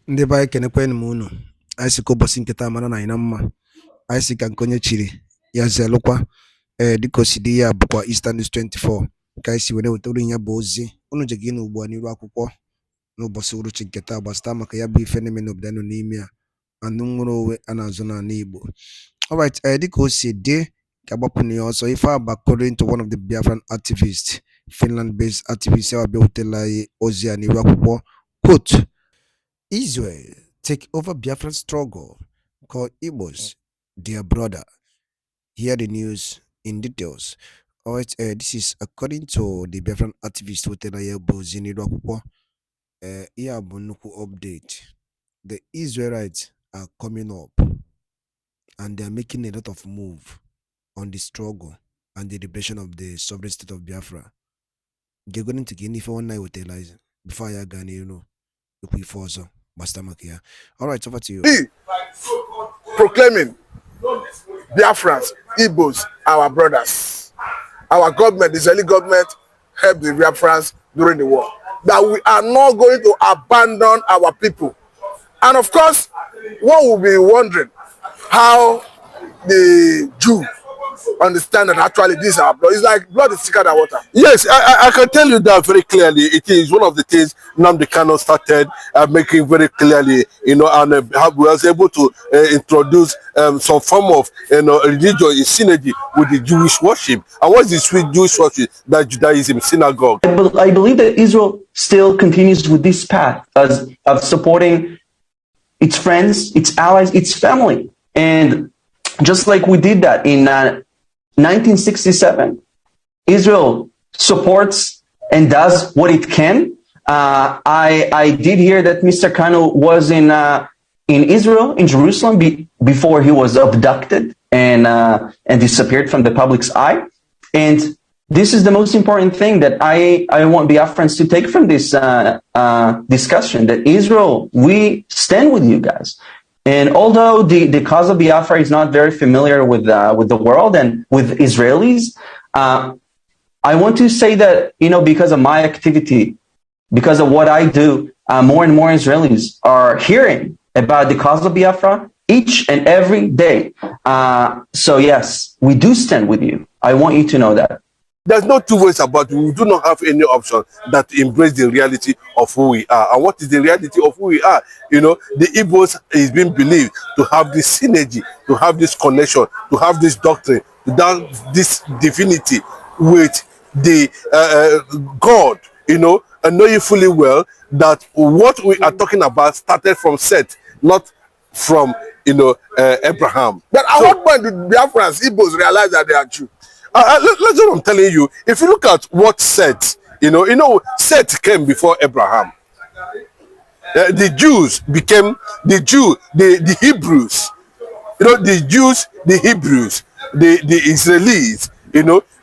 Ndị be anyị kenekwanụ m unu. Anyị sị ka ụbọchị nke taa mara na anyị na mma. Anyị sị ka nke onye chiri ya zelụkwa. Dịka o si dị ya bụkwa Easter News 24 ka anyị si were wetara ya bụ ozi. Unu je gị n'ugbu a n'iru akwụkwọ n'ụbọchị uruchi nke taa gbasịta maka ya bụ ife na-eme n'obodo nọ n'ime ya anụ nwere onwe a na-azụ n'ala Igbo. Alright, dịka o si dị ka agbapụ ya ọsọ ife a according to one of the Biafran activists, Finland-based activists, ya bịa wetara anyị ozi a n'iru akwụkwọ. Quote: Israel take over Biafran struggle, call Igbos their brother. Hear the news in details. Alright, this is according to the Biafran activist Wetelaye Bozini Rokpo. Here update. The Israelites are coming up and they are making a lot of move on the struggle and the liberation of the sovereign state of Biafra. They're going to get one night with Eliza before I got all right, over to you. Proclaiming Biafrans, Igbos, our brothers. Our government, the Israeli government, helped the Biafrans during the war. That we are not going to abandon our people. And of course, one will be wondering how the Jew understand that actually this is our blood. It's like blood is thicker than water. Yes, I can tell you that very clearly. It is one of the things Nnamdi Kanu started making very clearly, and was able to introduce some form of religion in synergy with the Jewish worship. And what is the sweet Jewish worship? That Judaism synagogue. I believe that Israel still continues with this path of supporting its friends, its allies, its family. And just like we did that in 1967, Israel supports and does what it can. I did hear that Mr. Kanu was in Israel, in Jerusalem, before he was abducted and disappeared from the public's eye. And this is the most important thing that I want Biafrans to take from this discussion, that Israel, we stand with you guys. And although the cause of Biafra is not very familiar with the world and with Israelis, I want to say that, because of my activity, because of what I do, more and more Israelis are hearing about the cause of Biafra each and every day. So yes, we do stand with you. I want you to know that. There's no two ways about it. We do not have any option that to embrace the reality of who we are. And what is the reality of who we are? The Igbos is being believed to have this synergy, to have this connection, to have this doctrine, to have this divinity with the God, and knowing fully well that what we are talking about started from Seth, not from, Abraham. But at what point did Biafrans, Igbos realize that they are Jew? That's what I'm telling you. If you look at what Seth, Seth came before Abraham. The Jews became the Hebrews. The Jews, the Hebrews, the Israelis,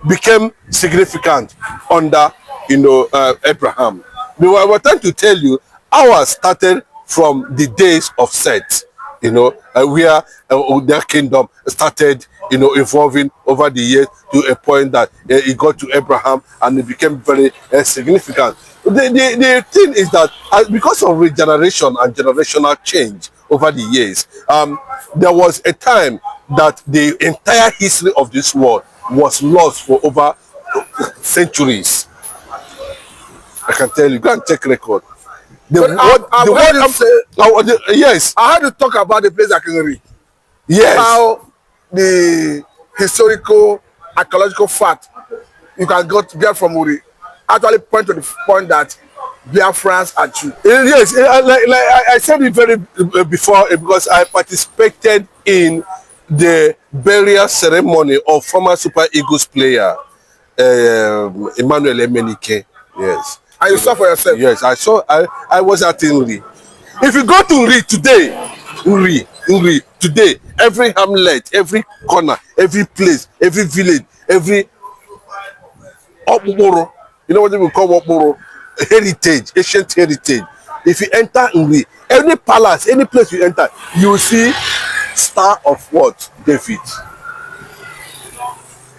became significant under, Abraham. But I was trying to tell you, ours started from the days of Seth. Where their kingdom started, evolving over the years to a point that it got to Abraham and it became very significant. The thing is that because of regeneration and generational change over the years, there was a time that the entire history of this world was lost for over centuries. I can tell you, go and check record. Yes. I had to talk about the place I can read. Yes. How the historical, archaeological fact you can get from Uri actually point to the point that Biafrans are Jew. Yes, like I said it very before, because I participated in the burial ceremony of former Super Eagles player Emmanuel Emenike. Yes. And you saw for yourself? Yes, I saw. I was at Uri. If you go to Uri today, Uri today, every hamlet, every corner, every place, every village, every Okporo, what we call Okporo, heritage, ancient heritage. If you enter Uri, any palace, any place you enter, you will see star of what? David.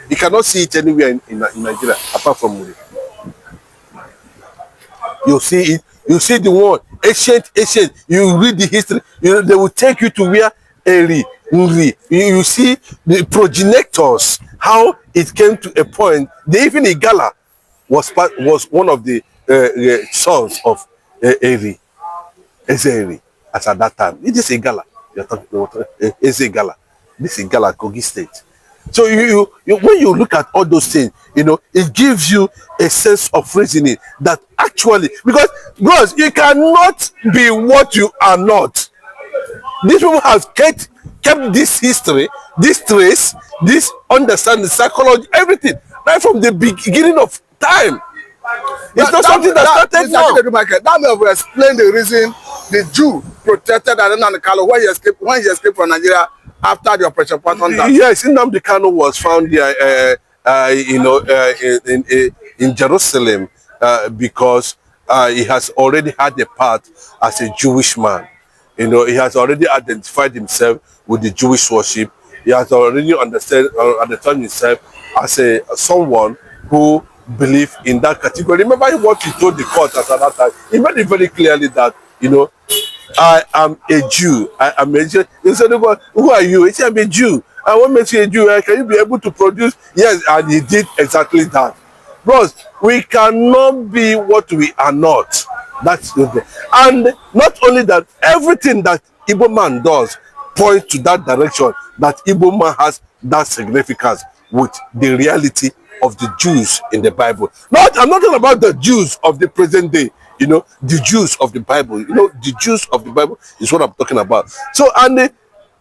You cannot see it anywhere in Nigeria apart from Uri. You see it You see the one ancient. You read the history. They will take you to where Eri, Nri. You see the progenitors, how it came to a point. Even Igala was one of the sons of Eri, Ezeri, as at that time. It is Igala. You're talking about Ezegala. This is Igala, Kogi State. So when you look at all those things, it gives you a sense of reasoning that actually, because bros, you cannot be what you are not. These people have kept this history, this trace, this understanding, psychology, everything, right from the beginning of time. It's not something that started now. That may have explained the reason the Jew protected Nnamdi Kanu when he escaped from Nigeria after the Operation Patton. Yes, Nnamdi Kanu was found there, in Jerusalem, because he has already had a path as a Jewish man. He has already identified himself with the Jewish worship. He has already understood himself as someone who believe in that category. Remember what he told the court at that time. He made it very clearly that, I am a Jew. I am a Jew. He said, who are you? He said, I'm a Jew. And what makes you a Jew? Can you be able to produce? Yes, and he did exactly that. Bros, we cannot be what we are not. That's the thing. And not only that, everything that Igbo man does points to that direction, that Igbo man has that significance with the reality of the Jews in the Bible. I'm not talking about the Jews of the present day, the Jews of the Bible. The Jews of the Bible is what I'm talking about. So, and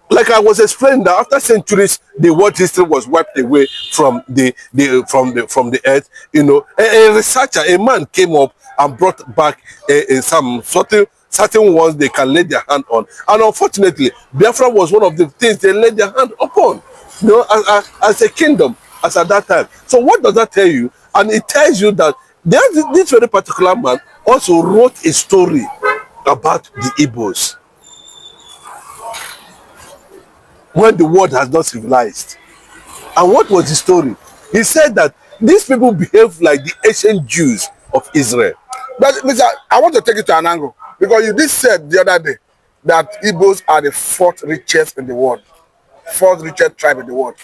like I was explaining, that after centuries, the world history was wiped away from the earth. A researcher, a man came up and brought back some certain ones they can lay their hand on. And unfortunately, Biafra was one of the things they laid their hand upon, as a kingdom, as at that time. So what does that tell you? And it tells you that this very particular man also wrote a story about the Igbos when the world has not civilized. And what was the story? He said that these people behave like the ancient Jews of Israel. But Mr. I want to take it to an angle, because you did said the other day that Igbos are the fourth richest in the world, fourth richest tribe in the world.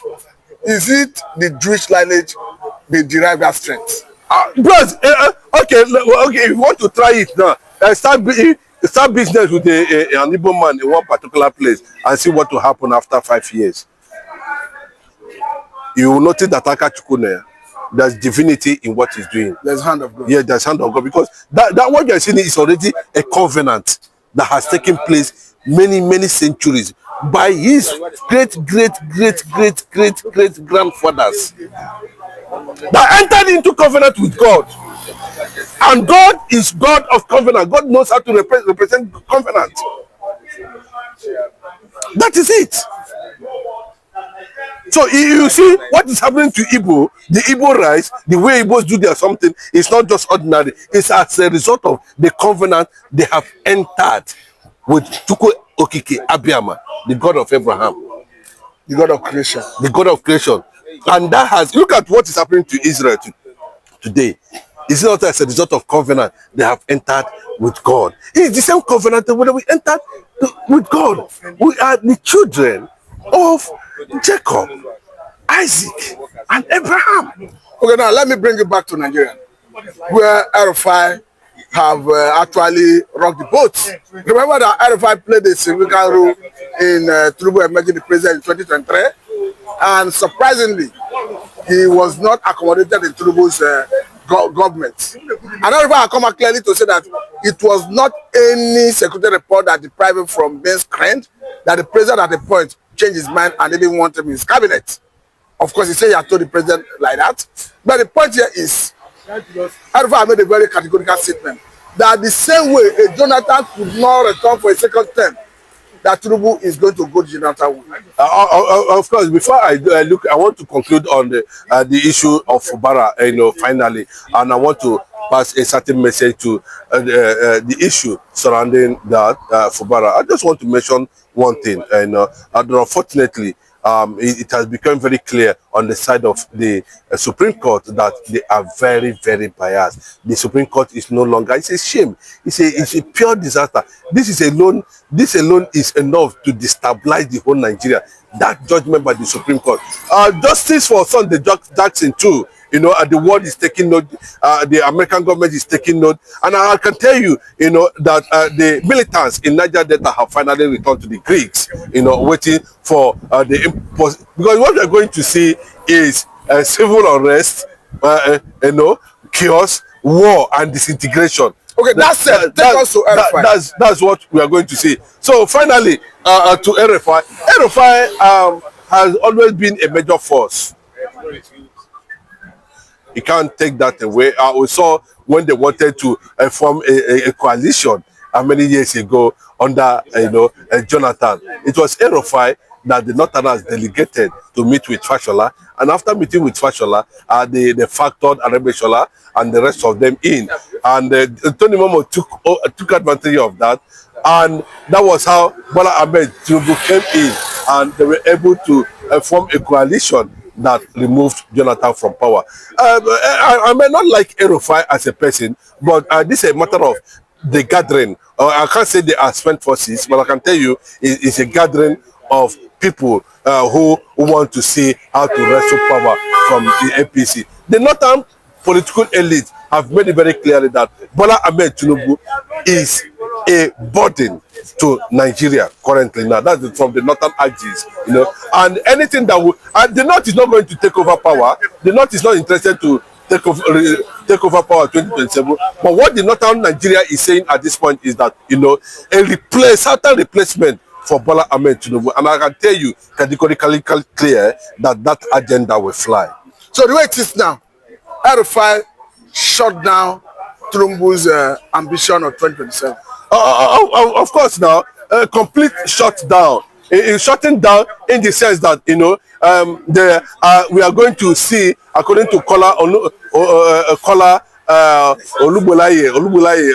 Is it the Jewish lineage they derive that strength? Bros, okay, if you want to try it now, start business with an Igbo man in one particular place and see what will happen after 5 years. You will notice that there's divinity in what he's doing. There's hand of God. Yeah, there's hand of God, because that what you're seeing is already a covenant that has taken place many centuries by his great grandfathers that entered into covenant with God. And God is God of covenant. God knows how to represent covenant. That is it. So you see what is happening to Igbo, the Igbo rise, the way Igbos do their something, is not just ordinary. It's as a result of the covenant they have entered with Chukwu Okike Abiyama, the God of Abraham, the God of creation. The God of creation. And that has, look at what is happening to Israel today. It's not as a result of covenant they have entered with God. It's the same covenant that we entered with God. We are the children of Jacob, Isaac, and Abraham. Okay, now let me bring it back to Nigeria, where RFI have actually rocked the boat. Remember that RFI played a significant role in Tinubu emerging the president in 2023, and surprisingly, he was not accommodated in Tinubu's government. And RFI come out clearly to say that it was not any security report that deprived him from being screened, that the president at the point changed his mind and didn't want him in his cabinet. Of course, he said he had told the president like that. But the point here is, RFI made a very categorical statement that the same way a Jonathan could not return for a second term, that Tinubu is going to go to Jonathan way. Of course, before I look, I want to conclude on the issue of Fubara, finally, and I want to pass a certain message to the issue surrounding that Fubara. I just want to mention one thing, and unfortunately, it has become very clear on the side of the Supreme Court that they are very, very biased. The Supreme Court is no longer, it's a shame. It's a pure disaster. This alone is enough to destabilize the whole Nigeria. That judgment by the Supreme Court. Justice for Sunday Jackson too. You know, the world is taking note, the American government is taking note, and I can tell you, you know, that the militants in Niger Delta have finally returned to the Greeks, you know, waiting for because what we're going to see is civil unrest, you know, chaos, war, and disintegration. Okay, that's it. That's what we are going to see. So finally, to RFI has always been a major force. You can't take that away. We saw when they wanted to form a coalition many years ago under Jonathan. It was RFI that the Northerners delegated to meet with Fashola, and after meeting with Fashola, they factored Arabeshola and the rest of them in, and Tony Momo took advantage of that, and that was how Bola Ahmed Tinubu came in, and they were able to form a coalition that removed Jonathan from power. I may not like RFI as a person, but this is a matter of the gathering. I can't say they are spent forces, but I can tell you it's a gathering of people who want to see how to wrestle power from the APC. The northern political elite have made it very clearly that Bola Ahmed Tinubu is a burden to Nigeria currently now. That's from the northern axis, you know, and anything that will, the North is not going to take over power. The North is not interested to take over power 2027. But what the northern Nigeria is saying at this point is that, you know, a certain replacement for Bola Ahmed Tinubu, and I can tell you categorically clear that that agenda will fly. So the way it is now, RFI shut down Tinubu's ambition of 2027. Of course, now complete shutdown. It's shutting down in the sense that, you know, we are going to see, according to Kola Olubolaye,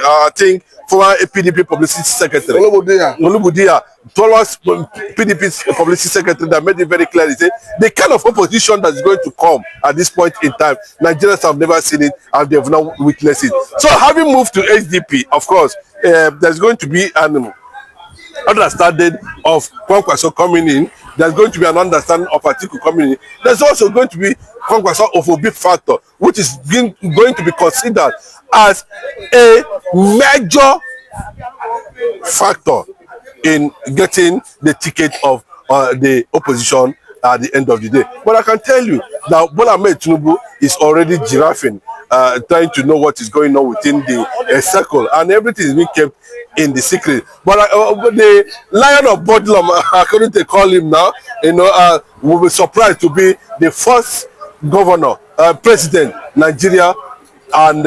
I think former PDP publicity secretary Olubudia, towards PDP's publicity secretary, that made it very clear. He said the kind of opposition that is going to come at this point in time, Nigerians have never seen it and they have not witnessed it. So having moved to SDP, of course, there's going to be an understanding of Kwankwaso coming in. There's going to be an understanding of Atiku coming in. There's also going to be Kwankwaso of a big factor, which is going to be considered as a major factor in getting the ticket of the opposition at the end of the day. But I can tell you that Bola Ahmed Tinubu is already giraffing, trying to know what is going on within the circle, and everything is being kept in the secret. But the Lion of Bodlum, according to call him now, you know, will be surprised to be the first governor, president, Nigeria, and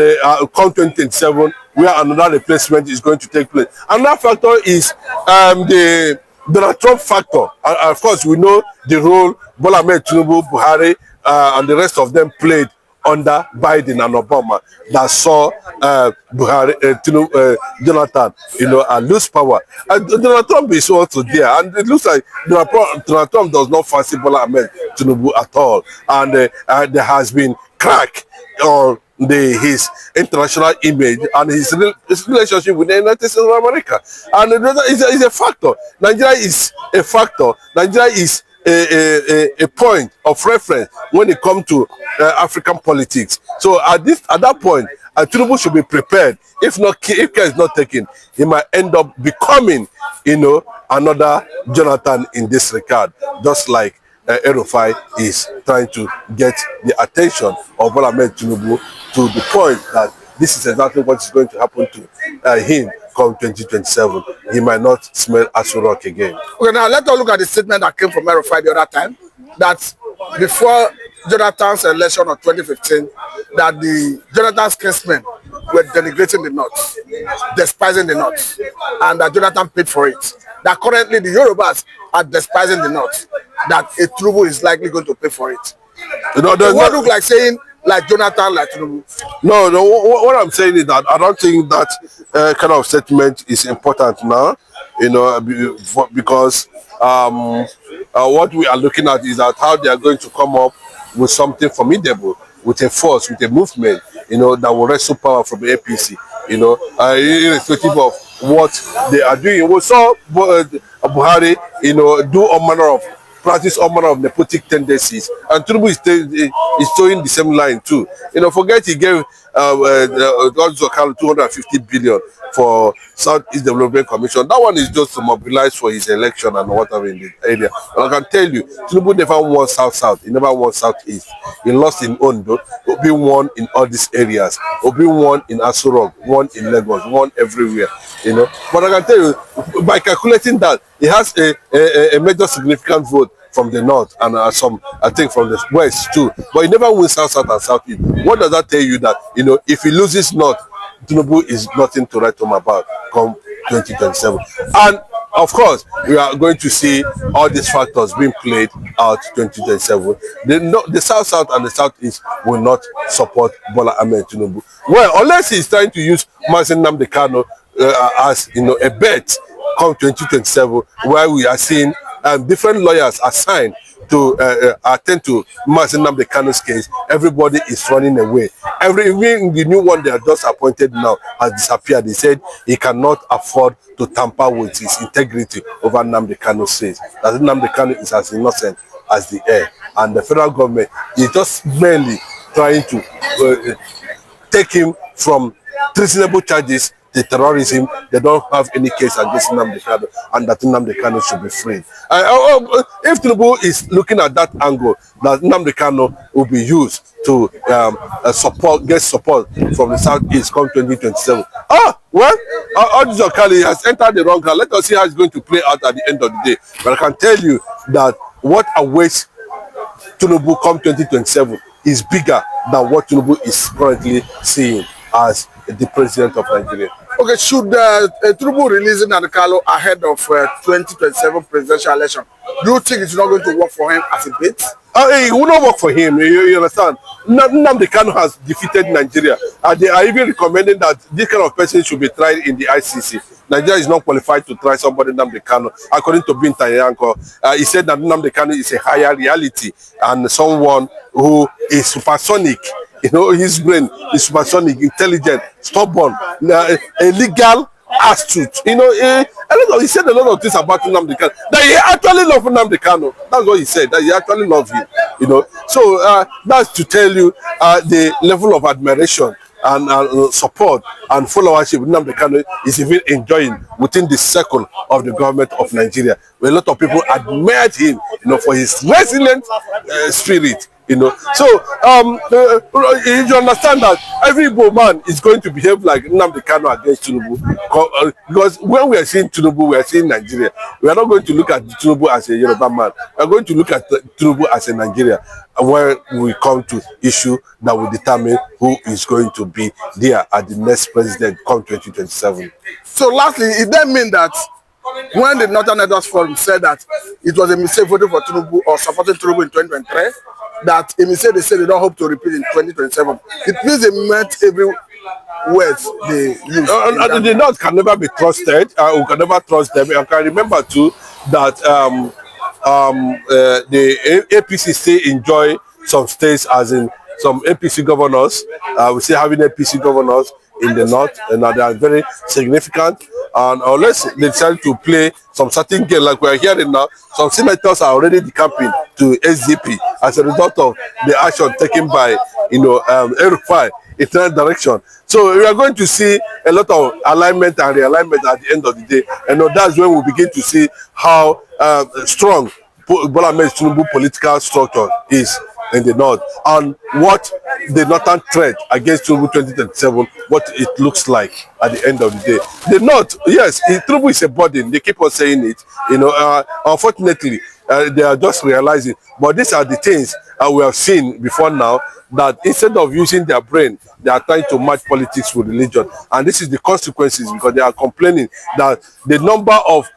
come 2027, where another replacement is going to take place. Another factor is the Donald Trump factor. Of course, we know the role Bola Ahmed Tinubu, Buhari, and the rest of them played under Biden and Obama that saw Jonathan, you know, lose power. Donald Trump is also there, and it looks like Donald Trump does not fancy Bola Ahmed Tinubu at all, and there has been crack on his international image and his relationship with the United States of America, and it's a factor. Nigeria is a factor. Nigeria is a point of reference when it comes to African politics. So at that point, Tinubu should be prepared. If care is not taken, he might end up becoming, you know, another Jonathan in this regard, just like RFI is trying to get the attention of Bola Ahmed Tinubu to the point that this is exactly what is going to happen to him come 2027. He might not smell Asurok again. Okay, now let's look at the statement that came from RFI the other time, that before Jonathan's election of 2015, that the Jonathan's kinsmen were denigrating the North, despising the North, and that Jonathan paid for it. That currently the Yorubas are despising the North, that a Tinubu is likely going to pay for it. You know, what look like saying like Jonathan, like Tinubu? No, what I'm saying is that I don't think that kind of statement is important now. because what we are looking at is that how they are going to come up with something formidable, with a force, with a movement, that will wrestle power from the APC, irrespective of what they are doing. We saw Buhari, do all manner of practice all manner of nepotic tendencies, and Tinubu is showing the same line too. Forget he gave Archeological 250 billion for Southeast Development Commission. That one is just to mobilize for his election and whatever in the area. And I can tell you, Tinubu never won South. He never won Southeast. He lost in Ondo. Obi won in all these areas. Obi won in Aso Rock, won in Lagos, won everywhere. But I can tell you, by calculating that, he has a major significant vote from the north and some, I think, from the west too. But he never wins South and Southeast. What does that tell you? That if he loses north, Tinubu is nothing to write home about come 2027. And of course, we are going to see all these factors being played out 2027. The South and the Southeast will not support Bola Ahmed Tinubu. Well, unless he's trying to use Nnamdi Kanu as a bet come 2027, where we are seeing different lawyers assigned to attend to Nnamdi Kanu's case. Everybody is running away. Even the new one they are just appointed now has disappeared. He said he cannot afford to tamper with his integrity over Nnamdi Kanu's case. That Nnamdi Kanu is as innocent as the air. And the federal government is just mainly trying to take him from treasonable charges to terrorism. They don't have any case against Nnamdi Kanu, and that Nnamdi Kanu should be freed. If Tinubu is looking at that angle, that Nnamdi Kanu will be used to get support from the Southeast come 2027. Well, Archeological has entered the wrong ground. Let us see how it's going to play out at the end of the day. But I can tell you that what awaits Tinubu come 2027 is bigger than what Tinubu is currently seeing as the president of Nigeria. Okay, should Tinubu release Nnamdi Kanu ahead of 2027 presidential election, do you think it's not going to work for him as a bait? It will not work for him, you understand? Nnamdi Kanu has defeated Nigeria. They are even recommending that this kind of person should be tried in the ICC. Nigeria is not qualified to try somebody Nnamdi Kanu. According to Binta Yanko, he said that Nnamdi Kanu is a higher reality and someone who is supersonic. His brain is supersonic, intelligent, stubborn, a legal astute. He said a lot of things about Nnamdi Kanu. That he actually loves Nnamdi Kanu. That's what he said. That he actually loves him. So that's to tell you the level of admiration and support and followership Nnamdi Kanu is even enjoying within the circle of the government of Nigeria. Where a lot of people admired him, for his resilient spirit. So you understand that every Igbo man is going to behave like Nnamdi Kanu against Tinubu, because when we are seeing Tinubu, we are seeing Nigeria. We are not going to look at Tinubu as a Yoruba man. We are going to look at Tinubu as a Nigeria, where we come to issue that will determine who is going to be there at the next president come 2027. So lastly, it then mean that when the Northern Networks Forum said that it was a mistake voting for Tinubu or supporting Tinubu in 2023, that a mistake they said they don't hope to repeat in 2027. It means they meant every word they use. The North can never be trusted. We can never trust them. I can remember too that the APC still enjoy some states, as in some APC governors. We still having APC governors in the North, and they are very significant. And unless they decide to play some certain game like we are hearing now, some senators are already decamping to SDP as a result of the action taken by El-Rufai in that direction. So we are going to see a lot of alignment and realignment at the end of the day, and that's when we begin to see how strong Bola Ahmed Tinubu political structure is in the North, and what the Northern threat against Tinubu 2027, what it looks like at the end of the day. The North, yes, Tinubu is a burden. They keep on saying it. Unfortunately, they are just realizing. But these are the things we have seen before now, that instead of using their brain, they are trying to match politics with religion. And this is the consequences, because they are complaining that the number of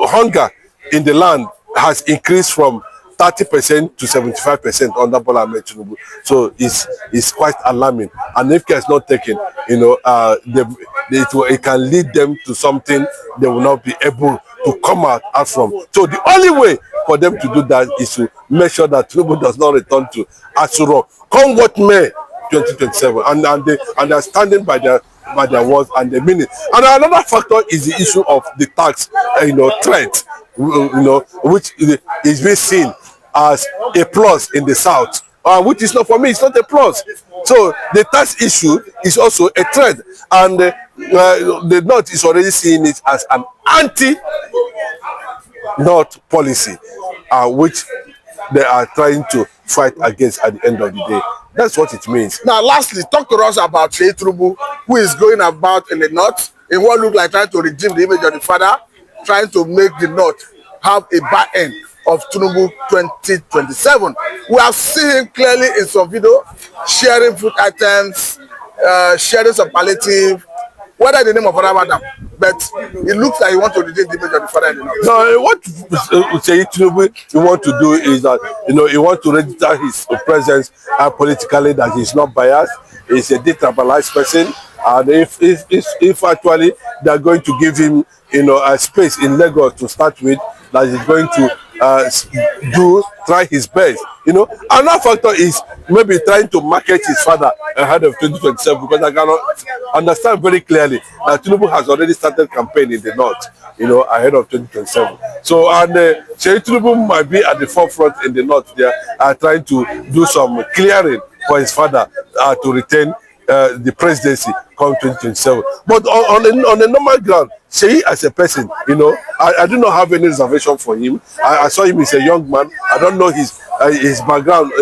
hunger in the land has increased from 30% to 75% under Bola Ahmed Tinubu. So it's quite alarming. And if care is not taken, you know, it can lead them to something they will not be able to come out from. So the only way for them to do that is to make sure that Tinubu does not return to Asuro. Come what may, 2027, and they are standing by their words and they mean it. And another factor is the issue of the tax, threat, which is being seen as a plus in the south, which is not, for me, it's not a plus. So the tax issue is also a threat, and the north is already seeing it as an anti-north policy, which they are trying to fight against at the end of the day. That's what it means. Now, lastly, talk to us about Tinubu, who is going about in the north in what looks like trying to redeem the image of the father, trying to make the north have a back end of Tinubu 2027. We have seen him clearly in some video sharing food items, sharing some palliative, whether in the name of Ramadan, but it looks like he wants to redeem the image of the father in the north. No, what Tinubu he want to do is that, he wants to register his presence politically, that he's not biased, he's a detribalized person, and if actually they are going to give him, a space in Lagos to start with, that he's going to try his best. Another factor is maybe trying to market his father ahead of 2027, because I cannot understand very clearly that Tinubu has already started campaign in the north, ahead of 2027. So, and Tinubu might be at the forefront in the north there, trying to do some clearing for his father to retain the presidency come 2027. But on a normal ground, Sheyi as a person, I do not have any reservation for him. I saw him as a young man. I don't know his background,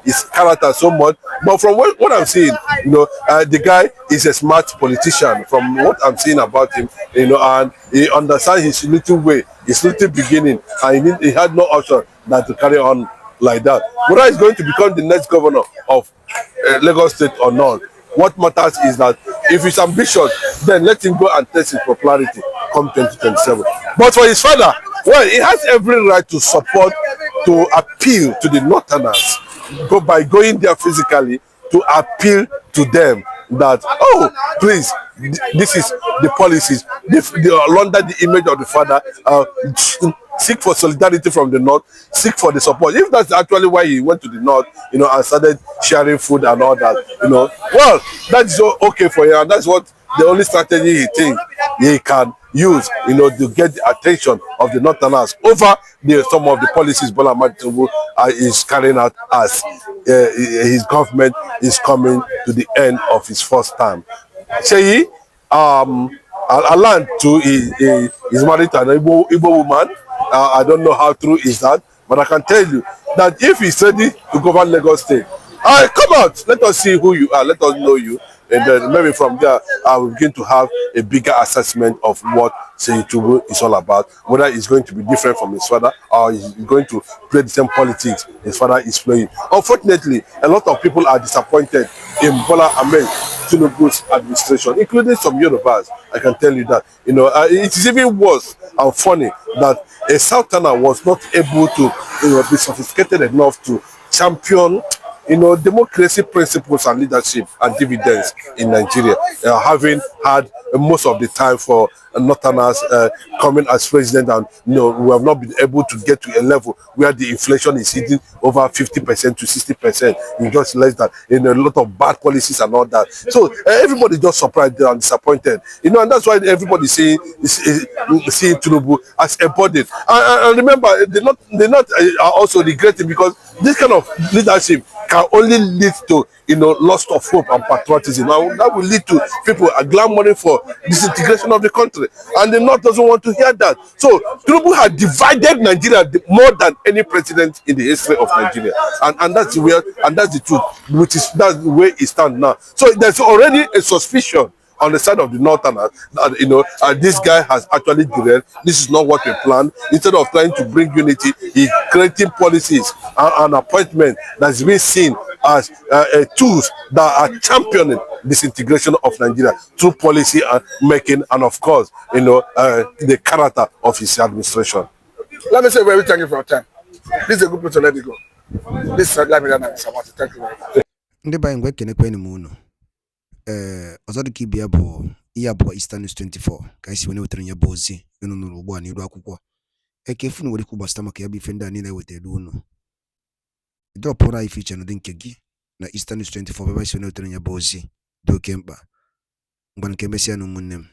his character so much. But from what I'm seeing, the guy is a smart politician. From what I'm seeing about him, and he understands his little way, his little beginning, and he had no option than to carry on like that. Whether he's going to become the next governor of Lagos State or not, what matters is that if he's ambitious, then let him go and test his popularity come 2027. But for his father, well, he has every right to support, to appeal to the Northerners, by going there physically to appeal to them that, oh, please, this is the policies, under the image of the father, seek for solidarity from the north, seek for the support. If that's actually why he went to the north, and started sharing food and all that, well, that's okay for him, and that's what the only strategy he thinks he can use, to get the attention of the Northerners over some of the policies Bola Ahmed Tinubu is carrying out as his government is coming to the end of his first term. Sheyi, Alan too, is married to an Igbo woman. I don't know how true is that, but I can tell you that if he's ready to govern Lagos State, come out, let us see who you are, let us know you, and then maybe from there we'll begin to have a bigger assessment of what Tinubu is all about, whether it's going to be different from his father or he's going to play the same politics his father is playing. Unfortunately, a lot of people are disappointed in Bola Ahmed Tinubu's administration, including some Yorubas. I can tell you that. It is even worse and funny that a Southerner was not able to be sophisticated enough to champion democracy principles and leadership and dividends in Nigeria, having had most of the time for Northerners coming as president, and we have not been able to get to a level where the inflation is hitting over 50% to 60% in just less than, a lot of bad policies and all that. So everybody just surprised and disappointed, and that's why everybody seeing Tinubu as embodied. And remember, they're not are also regretting, because this kind of leadership can only lead to loss of hope and patriotism. Now that will lead to people clamoring for disintegration of the country, and the North doesn't want to hear that. So Tinubu had divided Nigeria more than any president in the history of Nigeria, and that's the truth, that's the way it stands now. So there's already a suspicion on the side of the Northerners that this guy has actually derailed. This is not what we planned. Instead of trying to bring unity, he's creating policies and appointment that's been seen as tools that are championing disintegration of Nigeria through policy and making, and of course, the character of his administration. Let me say very thank you for your time. This is a good place to let it go. This is Nnamdi Kanu. Thank you very much. Ndị be anyị ngwa ekenekwa m unu. Ọzọ dị ka ibe ya bụ ihe abụọ Eastern News 24 ka anyị si wee wetara ya bụ ozi unu nụrụ ugbu a n'iru akwụkwọ. Ekefu nwere ikwu gbasara maka ya bụ ife ndị a niile wetara unu. Drọpụrụ anyị fiche n'ụdị nke gị na Eastern News 24 ebe anyị si wee wetara ya bụ ozi dị oke mkpa. Ngwa nke mesịa na ụmụnne m.